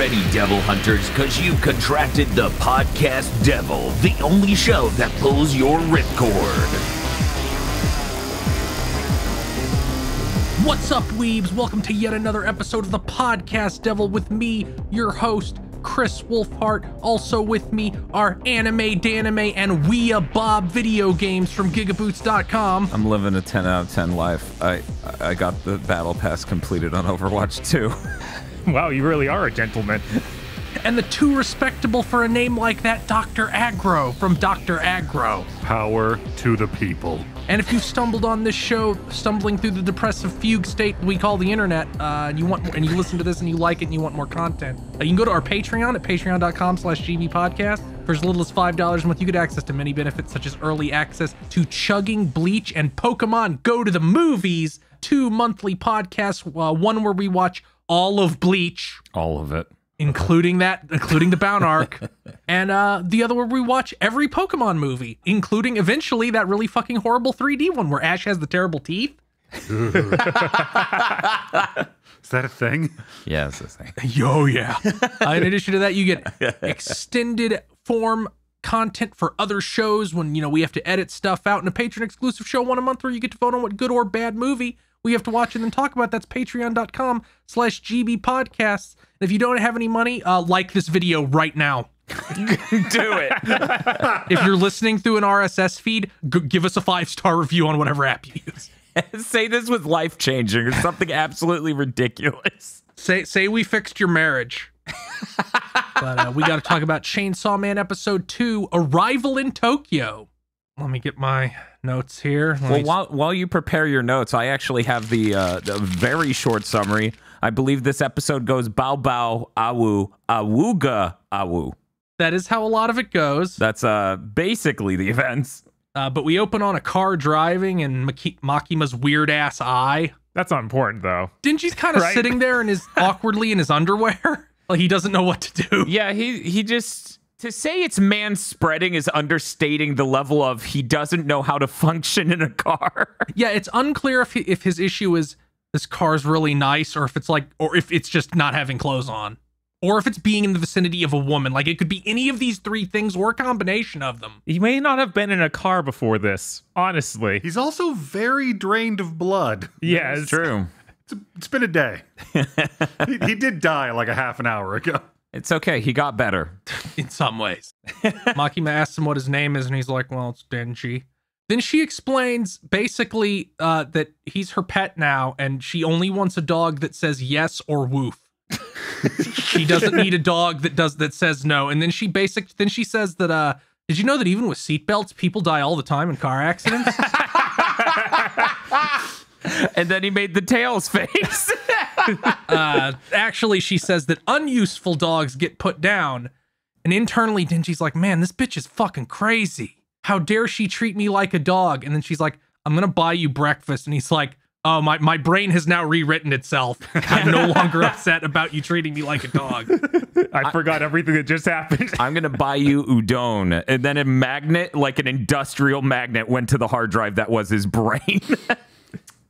ready, Devil Hunters, because you've contracted the podcast devil, the only show that pulls your ripcord. What's up, weebs? Welcome to yet another episode of the Podcast Devil with me, your host, Chris Wolfhart. Also with me are Anime, Danime, and Weeya Bob video games from GigaBoots.com. I'm living a 10 out of 10 life. I got the battle pass completed on Overwatch 2. Wow, you really are a gentleman. And the too respectable for a name like that, Dr. Aggro from Dr. Aggro. Power to the people. And if you stumbled on this show, stumbling through the depressive fugue state we call the internet, and you listen to this and you like it and you want more content, you can go to our Patreon at patreon.com/gbpodcast. For as little as $5 a month, you get access to many benefits such as early access to Chugging, Bleach, and Pokemon Go to the Movies, 2 monthly podcasts, one where we watch all of Bleach. All of it. Including the Bound arc, and the other where we watch every Pokemon movie, including eventually that really fucking horrible 3D one where Ash has the terrible teeth. Is that a thing? Yeah, it's a thing. Yo, yeah. In addition to that, you get extended form content for other shows when, we have to edit stuff out, and a patron exclusive show one a month where you get to vote on what good or bad movie we have to watch and then talk about. That's patreon.com/gbpodcasts. And if you don't have any money, like this video right now. Do it. If you're listening through an RSS feed, give us a 5-star review on whatever app you use. Say this was life-changing or something absolutely ridiculous. Say we fixed your marriage. But we got to talk about Chainsaw Man Episode 2, Arrival in Tokyo. Let me get my notes here. While you prepare your notes, I actually have the very short summary. I believe this episode goes bow bow awu awuga awu. That is how a lot of it goes. That's basically the events. But we open on a car driving and Makima's weird ass eye. That's not important though. Denji's kind of sitting there awkwardly in his underwear. Like he doesn't know what to do. Yeah, he just... To say it's man-spreading is understating the level of he doesn't know how to function in a car. Yeah, it's unclear if his issue is this car's really nice, or if it's just not having clothes on, or if it's being in the vicinity of a woman. Like it could be any of these three things or a combination of them. He may not have been in a car before this, honestly. He's also very drained of blood. Yeah, it's true. It's been a day. he did die like a half an hour ago. It's okay. He got better. In some ways. Makima asks him what his name is, and he's like, well, it's Denji. Then she explains, basically, that he's her pet now, and she only wants a dog that says yes or woof. She doesn't need a dog that says no. And then she says that, did you know that even with seatbelts, people die all the time in car accidents? And then he made the tails face. Actually, she says that unuseful dogs get put down. And internally, Denji's like, man, this bitch is fucking crazy. How dare she treat me like a dog? And then she's like, I'm going to buy you breakfast. And he's like, oh, my brain has now rewritten itself. I'm no longer upset about you treating me like a dog. I forgot everything that just happened. I'm going to buy you udon. And then a magnet, like an industrial magnet, went to the hard drive that was his brain.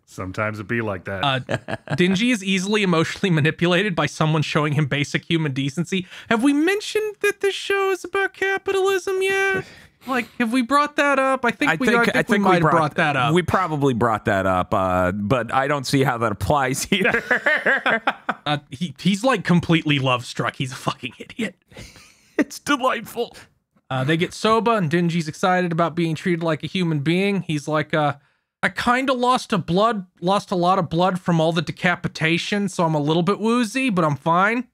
Sometimes it be like that. Denji is easily emotionally manipulated by someone showing him basic human decency. Have we mentioned that this show is about capitalism yet? Like, have we brought that up? I think we might have brought that up. We probably brought that up, but I don't see how that applies here. He's like completely love-struck. He's a fucking idiot. It's delightful. They get soba, and Denji's excited about being treated like a human being. He's like, I kind of lost a lot of blood from all the decapitation, so I'm a little bit woozy, but I'm fine.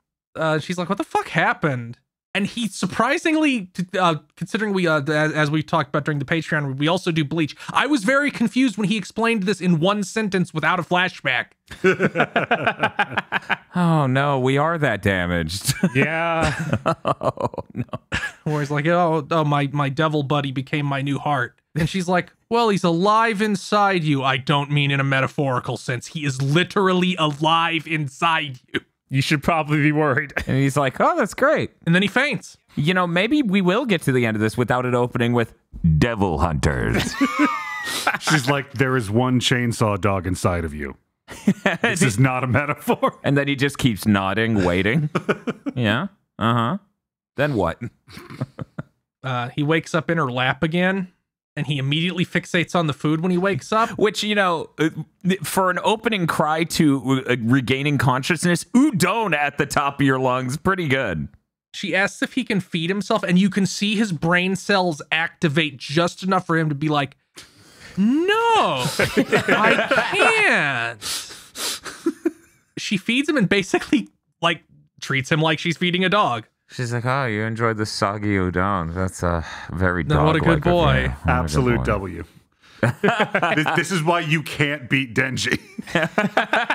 She's like, what the fuck happened? And he surprisingly, considering we, as we talked about during the Patreon, we also do Bleach. I was very confused when he explained this in one sentence without a flashback. Oh no, we are that damaged. Yeah. Oh no. Where he's like, oh, my devil buddy became my new heart. And she's like, well, he's alive inside you. I don't mean in a metaphorical sense. He is literally alive inside you. You should probably be worried. And he's like, oh, that's great. And then he faints. You know, maybe we will get to the end of this without it opening with Devil Hunters. She's like, there is one chainsaw dog inside of you. This is not a metaphor. And then he just keeps nodding, waiting. Yeah. Uh-huh. Then what? He wakes up in her lap again, and he immediately fixates on the food when he wakes up. Which, for an opening cry to regaining consciousness, udon at the top of your lungs, pretty good. She asks if he can feed himself, and you can see his brain cells activate just enough for him to be like, no, I can't. She feeds him and basically, like, treats him like she's feeding a dog. She's like, oh, you enjoyed the soggy udon. That's a very No, what a good boy. Absolute W. This is why you can't beat Denji.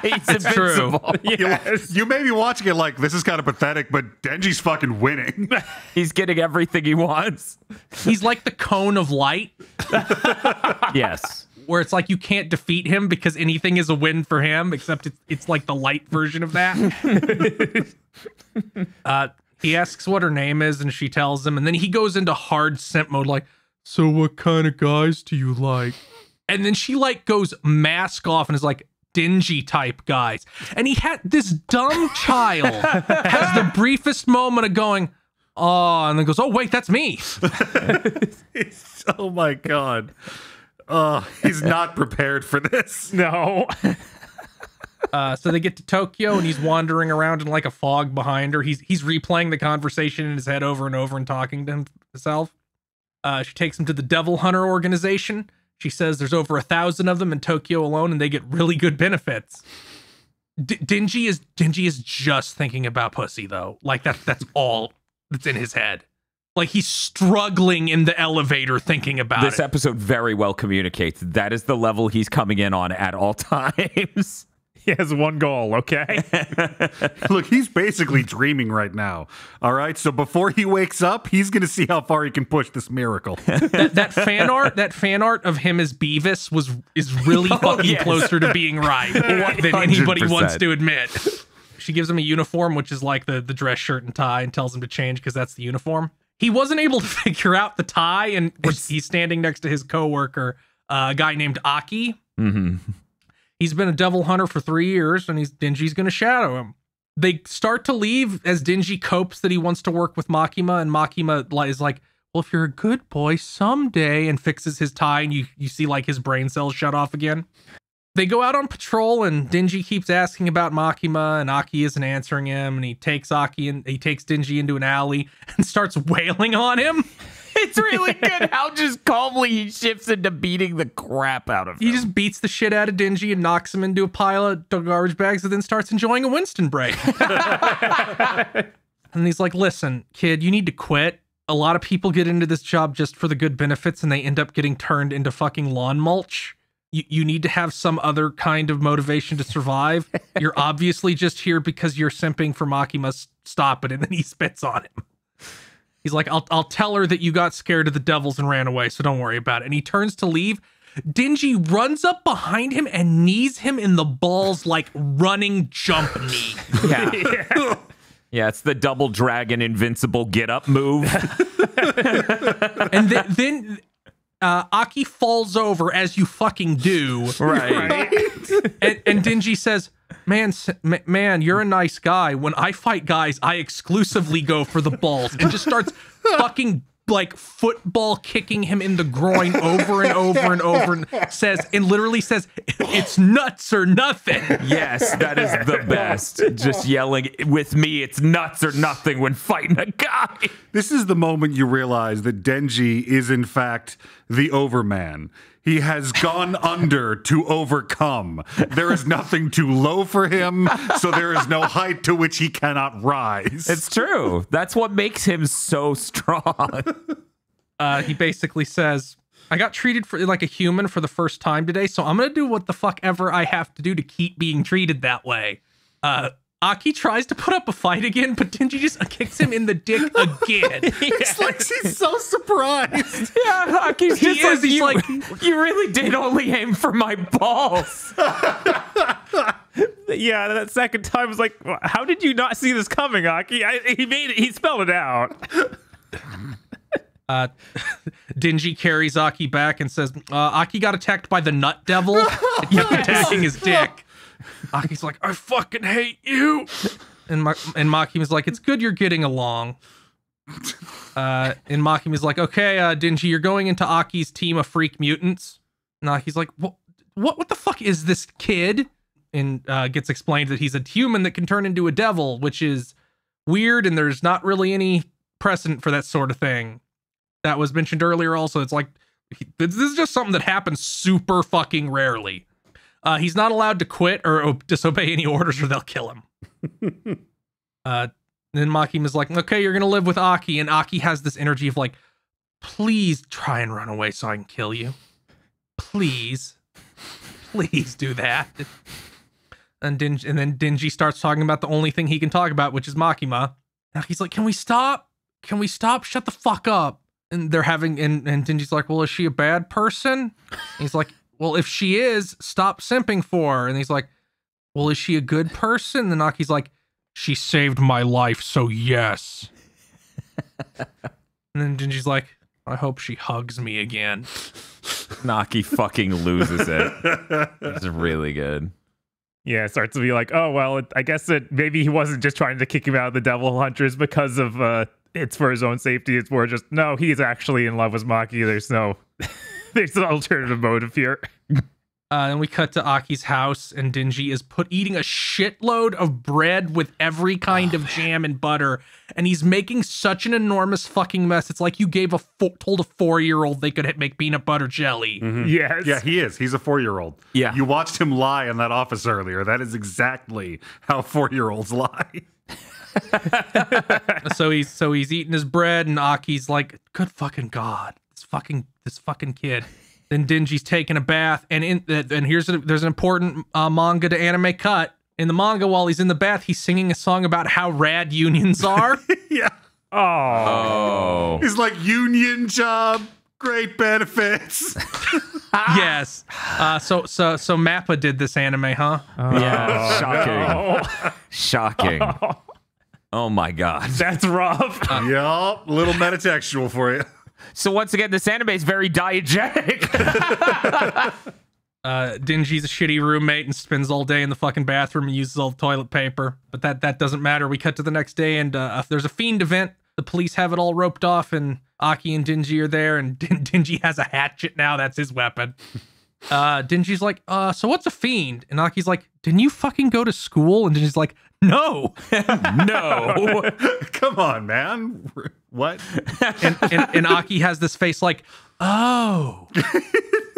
He's invincible. Yes. You may be watching it like, this is kind of pathetic, but Denji's fucking winning. He's getting everything he wants. He's like the cone of light, Yes. where it's like you can't defeat him because anything is a win for him, except it's like the light version of that. He asks what her name is, and she tells him, and then he goes into hard simp mode, like, so what kind of guys do you like? And then she like goes mask off and is like, dingy type guys. And he had this dumb child has the briefest moment of going, oh, and then goes, oh wait, that's me. Oh my god. He's not prepared for this. No. So they get to Tokyo, and he's wandering around in like a fog behind her. He's replaying the conversation in his head over and over and talking to himself. She takes him to the Devil Hunter organization. She says there's over 1,000 of them in Tokyo alone, and they get really good benefits. Dingy is just thinking about pussy, though. Like that's all that's in his head. Like he's struggling in the elevator thinking about This it. episode very well communicates that is the level he's coming in on at all times. He has one goal, okay? Look, he's basically dreaming right now. All right, so before he wakes up, he's going to see how far he can push this miracle. that fan art of him as Beavis is really fucking yes. closer to being right than anybody 100%. wants to admit. She gives him a uniform, which is like the dress shirt and tie, and tells him to change because that's the uniform. He wasn't able to figure out the tie, and he's standing next to his coworker, a guy named Aki. Mm-hmm. He's been a devil hunter for 3 years, and Dingy's going to shadow him. They start to leave as Dingy copes that he wants to work with Makima, and Makima is like, well, if you're a good boy someday, and fixes his tie, and you see like his brain cells shut off again. They go out on patrol, and Dingy keeps asking about Makima, and Aki isn't answering him, and he takes Dingy into an alley and starts wailing on him. It's really good how just calmly he shifts into beating the crap out of him. He just beats the shit out of Dingy and knocks him into a pile of garbage bags, and then starts enjoying a Winston break. And he's like, listen, kid, you need to quit. A lot of people get into this job just for the good benefits, and they end up getting turned into fucking lawn mulch. You need to have some other kind of motivation to survive. You're obviously just here because you're simping for Makima. Stop it. And then he spits on him. He's like, I'll tell her that you got scared of the devils and ran away, so don't worry about it. And he turns to leave. Dingy runs up behind him and knees him in the balls like running jump knee. Yeah. Yeah, it's the double dragon invincible get up move. And then Aki falls over, as you fucking do. Right. And Dingy says, man, you're a nice guy. When I fight guys, I exclusively go for the balls, and just starts fucking like football kicking him in the groin over and over and over, and literally says, it's nuts or nothing. Yes, that is the best. Just yelling, with me, it's nuts or nothing when fighting a guy. This is the moment you realize that Denji is, in fact, the Overman. He has gone under to overcome. There is nothing too low for him, so there is no height to which he cannot rise. It's true. That's what makes him so strong. He basically says, I got treated like a human for the first time today, so I'm going to do what the fuck ever I have to do to keep being treated that way. Aki tries to put up a fight again, but Dingy just kicks him in the dick again. It's like he's so surprised. Yeah, Aki's just he's like, you really did only aim for my balls. Yeah, that second time was like, how did you not see this coming, Aki? He spelled it out. Dingy carries Aki back and says, Aki got attacked by the nut devil. It kept attacking his dick. Aki's like, I fucking hate you. And Makima's like, it's good you're getting along. And Makima's like, okay, Denji, you're going into Aki's team of freak mutants. And Aki's like, what the fuck is this kid? And gets explained that he's a human that can turn into a devil, which is weird, and there's not really any precedent for that sort of thing. That was mentioned earlier also. It's like, this is just something that happens super fucking rarely. He's not allowed to quit or disobey any orders or they'll kill him. Then Makima's like, okay, you're going to live with Aki. And Aki has this energy of like, please try and run away so I can kill you. Please. Please do that. And then Denji starts talking about the only thing he can talk about, which is Makima. And Aki's like, can we stop? Can we stop? Shut the fuck up. And they're having, and Denji's like, well, is she a bad person? And he's like, well, if she is, stop simping for her. And he's like, well, is she a good person? And Aki's like, she saved my life, so yes. And then Denji's like, I hope she hugs me again. Naki fucking loses it. It's really good. Yeah, it starts to be like, oh, well, I guess that maybe he wasn't just trying to kick him out of the Devil Hunters because of it's for his own safety. It's more just, no, he's actually in love with Maki. There's no alternative motive here. Then we cut to Aki's house, and Denji is eating a shitload of bread with every kind of jam and butter, and he's making such an enormous fucking mess. It's like you told a 4-year-old they could make peanut butter jelly. Mm-hmm. Yes. Yeah, he is. He's a 4-year-old. Yeah. You watched him lie in that office earlier. That is exactly how 4-year-olds lie. So he's eating his bread, and Aki's like, good fucking God, this fucking kid. Then Denji's taking a bath, and there's an important manga to anime cut. In the manga, while he's in the bath, he's singing a song about how rad unions are. Yeah. Oh. He's like, union job, great benefits. Yes. So Mappa did this anime, huh? Yeah. Shocking. Shocking. Oh my God. That's rough. Yup. A little metatextual for you. So once again, this anime is very diegetic. Denji's a shitty roommate and spends all day in the fucking bathroom and uses all the toilet paper. But that doesn't matter. We cut to the next day, and there's a fiend event. The police have it all roped off, and Aki and Denji are there, and Denji has a hatchet now. That's his weapon. Denji's like, so what's a fiend? And Aki's like, didn't you fucking go to school? And Denji's like, no. No. Come on, man. What? And Aki has this face like, oh,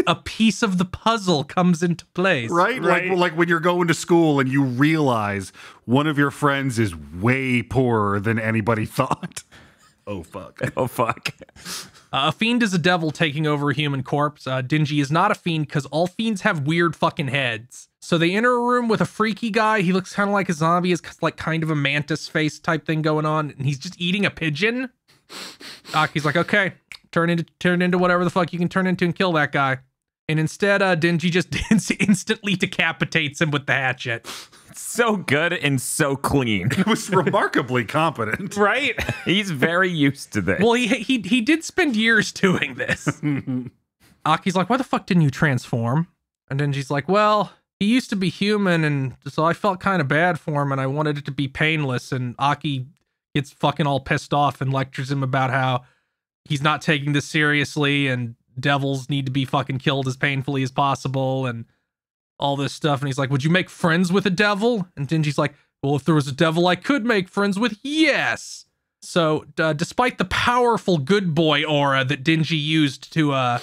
a piece of the puzzle comes into place. Right? Like when you're going to school and you realize one of your friends is way poorer than anybody thought. Oh, fuck. Oh, fuck. A fiend is a devil taking over a human corpse. Denji is not a fiend because all fiends have weird fucking heads. So they enter a room with a freaky guy. He looks kind of like a zombie. Has like kind of a mantis face type thing going on. And he's just eating a pigeon. Aki's like, okay, turn into whatever the fuck you can turn into and kill that guy. And instead, Denji just instantly decapitates him with the hatchet. So good and so clean. It was remarkably competent. Right? He's very used to this. Well, he did spend years doing this. Aki's like, why the fuck didn't you transform? And Denji's like, well, he used to be human, and so I felt kind of bad for him, and I wanted it to be painless. And Aki gets fucking all pissed off and lectures him about how he's not taking this seriously, and devils need to be fucking killed as painfully as possible, and all this stuff. And he's like, would you make friends with a devil? And Denji's like, well, if there was a devil I could make friends with, yes. So despite the powerful good boy aura that Denji used to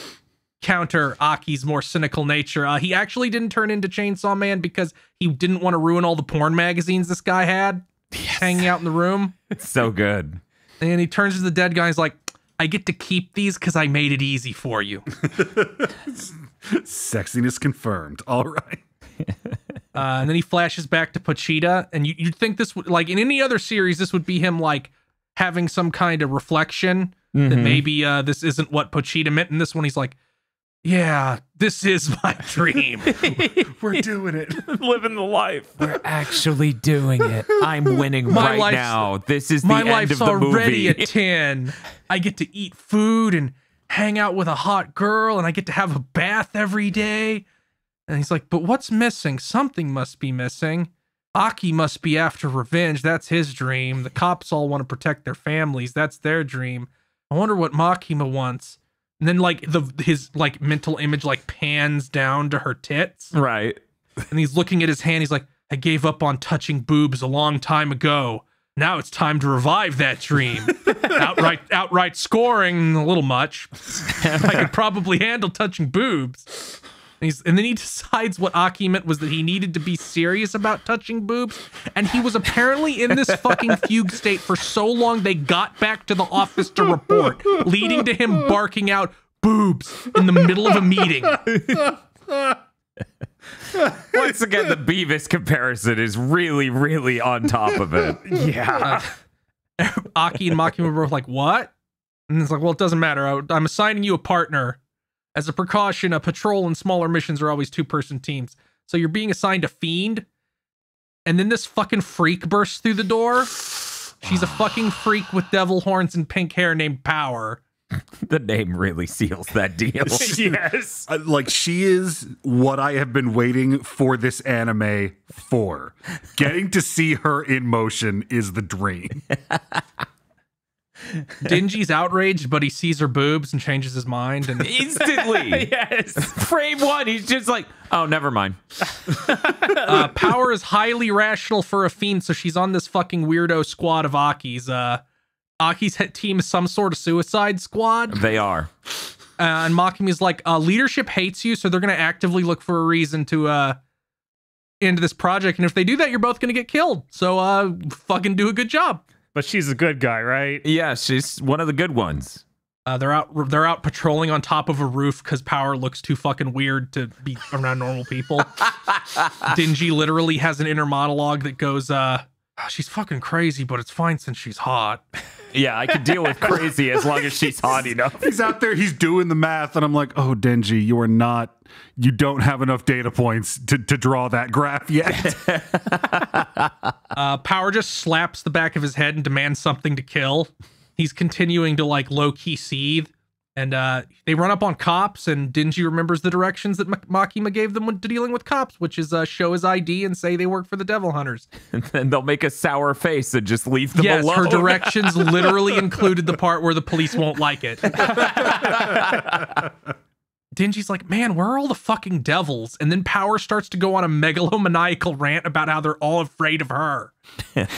counter Aki's more cynical nature, he actually didn't turn into Chainsaw Man because he didn't want to ruin all the porn magazines this guy had hanging out in the room. It's so good. And he turns to the dead guy. He's like, I get to keep these because I made it easy for you. Sexiness confirmed. All right. And then he flashes back to Pochita, and you'd think this would, like in any other series, this would be him like having some kind of reflection that maybe this isn't what Pochita meant. In this one, he's like, yeah, this is my dream. We're doing it. Living the life. We're actually doing it. I'm winning My right now. This is the My end life's of the already movie. a 10. I get to eat food and hang out with a hot girl, and I get to have a bath every day. And he's like, but what's missing? Something must be missing. Aki must be after revenge. That's his dream. The cops all want to protect their families. That's their dream. I wonder what Makima wants. And then like his like mental image like pans down to her tits. Right. And he's looking at his hand. He's like, I gave up on touching boobs a long time ago. Now it's time to revive that dream. outright scoring a little much. I could probably handle touching boobs. And then he decides what Aki meant was that he needed to be serious about touching boobs. And he was apparently in this fucking fugue state for so long they got back to the office to report, leading to him barking out boobs in the middle of a meeting. Once again, the Beavis comparison is really, really on top of it. Yeah. Aki and Makima were both like, what? And it's like, well, it doesn't matter. I'm assigning you a partner. As a precaution, a patrol and smaller missions are always 2-person teams. So you're being assigned a fiend. And then this fucking freak bursts through the door. She's a fucking freak with devil horns and pink hair named Power. The name really seals that deal. Yes. Like, she is what I have been waiting for this anime for. Getting to see her in motion is the dream. Denji's outraged, but he sees her boobs and changes his mind. And Instantly. Yes. Frame 1, he's just like, oh, never mind. Power is highly rational for a fiend, so she's on this fucking weirdo squad of Aki's. Aki's team is some sort of suicide squad. They are. And Makima's like, leadership hates you, so they're going to actively look for a reason to end this project. And if they do that, you're both going to get killed. So fucking do a good job. But she's a good guy, right? Yeah, she's one of the good ones. They're out patrolling on top of a roof because Power looks too fucking weird to be around normal people. Denji literally has an inner monologue that goes, she's fucking crazy, but it's fine since she's hot. Yeah, I could deal with crazy as long as she's hot enough. He's out there, he's doing the math, and I'm like, oh, Denji, you don't have enough data points to draw that graph yet. Power just slaps the back of his head and demands something to kill. He's continuing to like low-key seethe. And they run up on cops, and Denji remembers the directions that Makima gave them to dealing with cops, which is show his ID and say they work for the Devil Hunters. And then they'll make a sour face and just leave them alone. Yes, her directions literally included the part where the police won't like it. Denji's like, man, where are all the fucking devils? And then Power starts to go on a megalomaniacal rant about how they're all afraid of her. And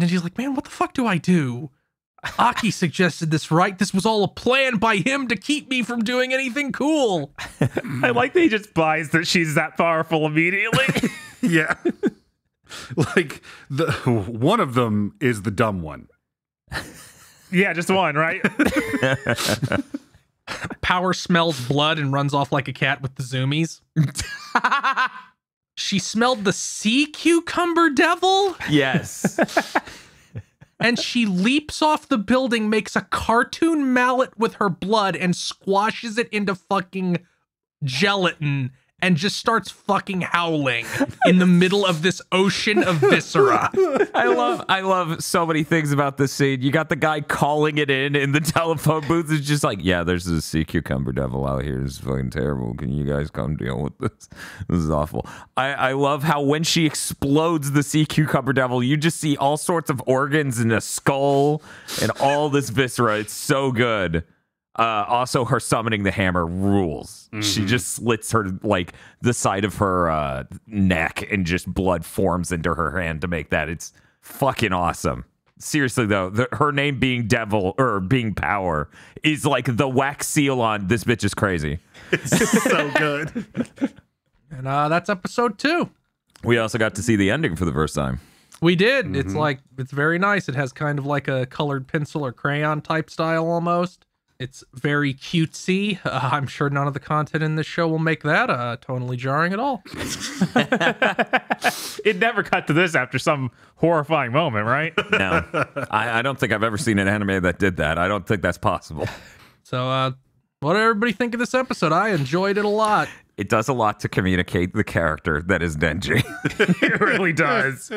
Denji's like, man, what the fuck do I do? Aki suggested this, right? This was all a plan by him to keep me from doing anything cool. I like that he just buys that she's that powerful immediately. Yeah. Like, one of them is the dumb one. Yeah, just one, right? Power smells blood and runs off like a cat with the zoomies. She smelled the sea cucumber devil? Yes. And she leaps off the building, makes a cartoon mallet with her blood, and squashes it into fucking gelatin, and just starts fucking howling in the middle of this ocean of viscera. I love so many things about this scene. You got the guy calling it in the telephone booth. It's just like, yeah, there's this sea cucumber devil out here. It's fucking terrible. Can you guys come deal with this? This is awful. I love how when she explodes the sea cucumber devil, you just see all sorts of organs and a skull and all this viscera. It's so good. Also, her summoning the hammer rules. Mm-hmm. She just slits her, like, the side of her neck, and just blood forms into her hand to make that. It's fucking awesome. Seriously, though, her name being Devil, or being Power, is like the wax seal on this bitch is crazy. It's so good. And that's episode 2. We also got to see the ending for the first time. We did. Mm-hmm. It's very nice. It has kind of like a colored pencil or crayon type style almost. It's very cutesy. I'm sure none of the content in this show will make that tonally jarring at all. It never cut to this after some horrifying moment, right? No. I don't think I've ever seen an anime that did that. I don't think that's possible. So, what did everybody think of this episode? I enjoyed it a lot. It does a lot to communicate the character that is Denji. It really does.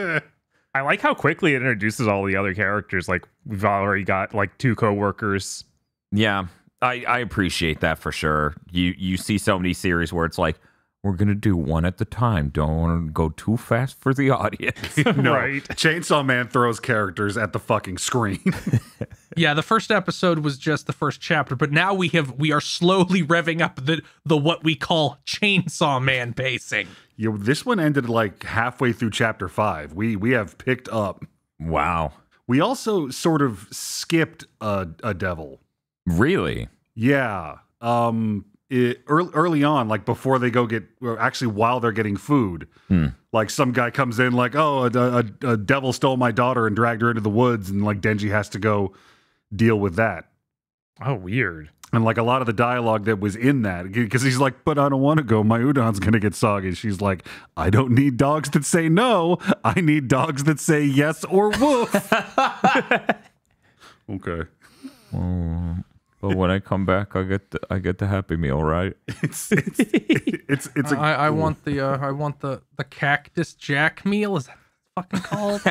I like how quickly it introduces all the other characters. Like, we've already got, like, 2 co-workers. Yeah. I appreciate that for sure. You see so many series where it's like, we're going to do one at the time. Don't want to go too fast for the audience. No, Right. Chainsaw Man throws characters at the fucking screen. Yeah, the first episode was just the first chapter, but now we are slowly revving up the what we call Chainsaw Man pacing. This one ended like halfway through chapter 5. We have picked up. Wow. We also sort of skipped a devil. Really? Yeah. Early on, like before they go or actually while they're getting food, like some guy comes in like, oh, a devil stole my daughter and dragged her into the woods, and like Denji has to go deal with that. Oh, weird. And like a lot of the dialogue that was in that, because he's like, but I don't want to go. My udon's going to get soggy. She's like, I don't need dogs that say no. I need dogs that say yes or woof. Okay. But when I come back, I get the Happy Meal, right? It's I want the Cactus Jack meal. Is that fucking called?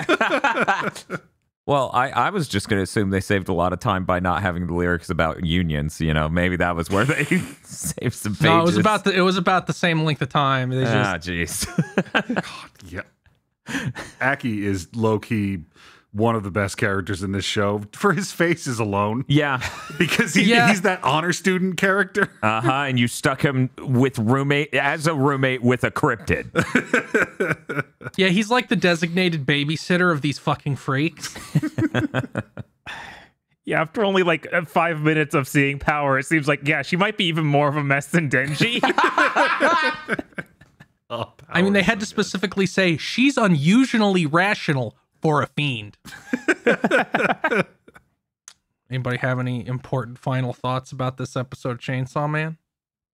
Well, I was just going to assume they saved a lot of time by not having the lyrics about unions. You know, maybe that was where they saved some pages. No, it was about the same length of time. They just, jeez. yeah. Aki is low key one of the best characters in this show for his faces alone. Yeah. Because he's that honor student character. And you stuck him with a roommate with a cryptid. yeah, he's like the designated babysitter of these fucking freaks. Yeah, after only like 5 minutes of seeing Power, it seems like, yeah, she might be even more of a mess than Denji. I mean, they had to specifically say she's unusually rational for a fiend. Anybody have any important final thoughts about this episode of Chainsaw Man?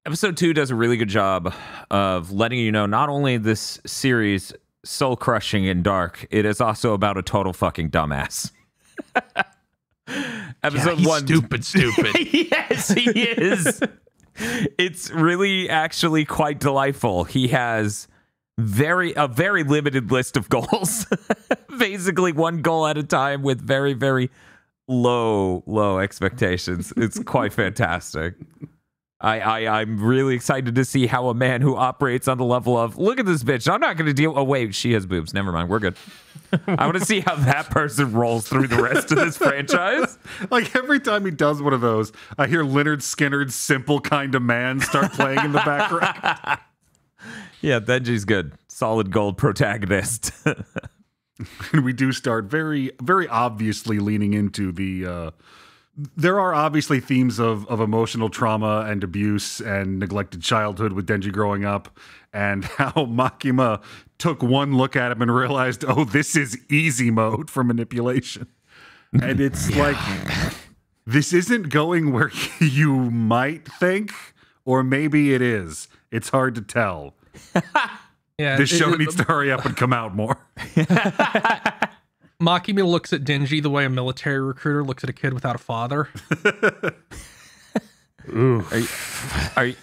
Episode 2 does a really good job of letting you know not only this series soul-crushing and dark, it is also about a total fucking dumbass. Episode he's 1... stupid. Yes, he is. It's really actually quite delightful. He has a very limited list of goals. Basically one goal at a time with very, very low expectations. It's quite fantastic. I'm really excited to see how a man who operates on the level of, look at this bitch, I'm not going to deal. Oh, wait, she has boobs. Never mind. We're good. I want to see how that person rolls through the rest of this franchise. Like every time he does one of those, I hear Leonard Skinner's Simple Kind of Man start playing in the background. Yeah, Denji's good. Solid gold protagonist. And we do start very, very obviously leaning into the... there are obviously themes of emotional trauma and abuse and neglected childhood with Denji growing up, and how Makima took one look at him and realized, oh, this is easy mode for manipulation. And it's like, this isn't going where you might think, or maybe it is. It's hard to tell. Yeah, this show needs to hurry up and come out more. Makima looks at Denji the way a military recruiter looks at a kid without a father. Ooh.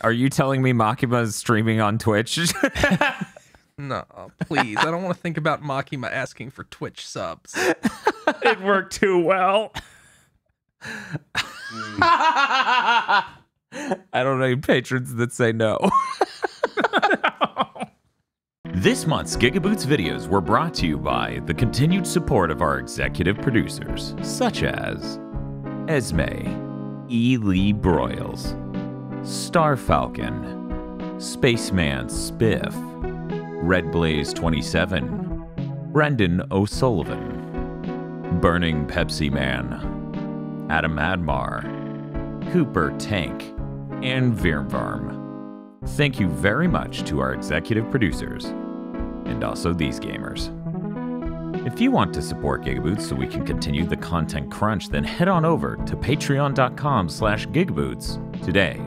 Are you telling me Makima is streaming on Twitch? No, please. I don't want to think about Makima asking for Twitch subs. It worked too well. I don't know any patrons that say no. This month's GigaBoots videos were brought to you by the continued support of our executive producers, such as Esme, E. Lee Broyles, Star Falcon, Spaceman Spiff, Red Blaze 27, Brendan O'Sullivan, Burning Pepsi Man, Adam Admar, Cooper Tank, and Virmvarm. Thank you very much to our executive producers, and also these gamers. If you want to support GigaBoots so we can continue the content crunch, then head on over to patreon.com/GigaBoots today.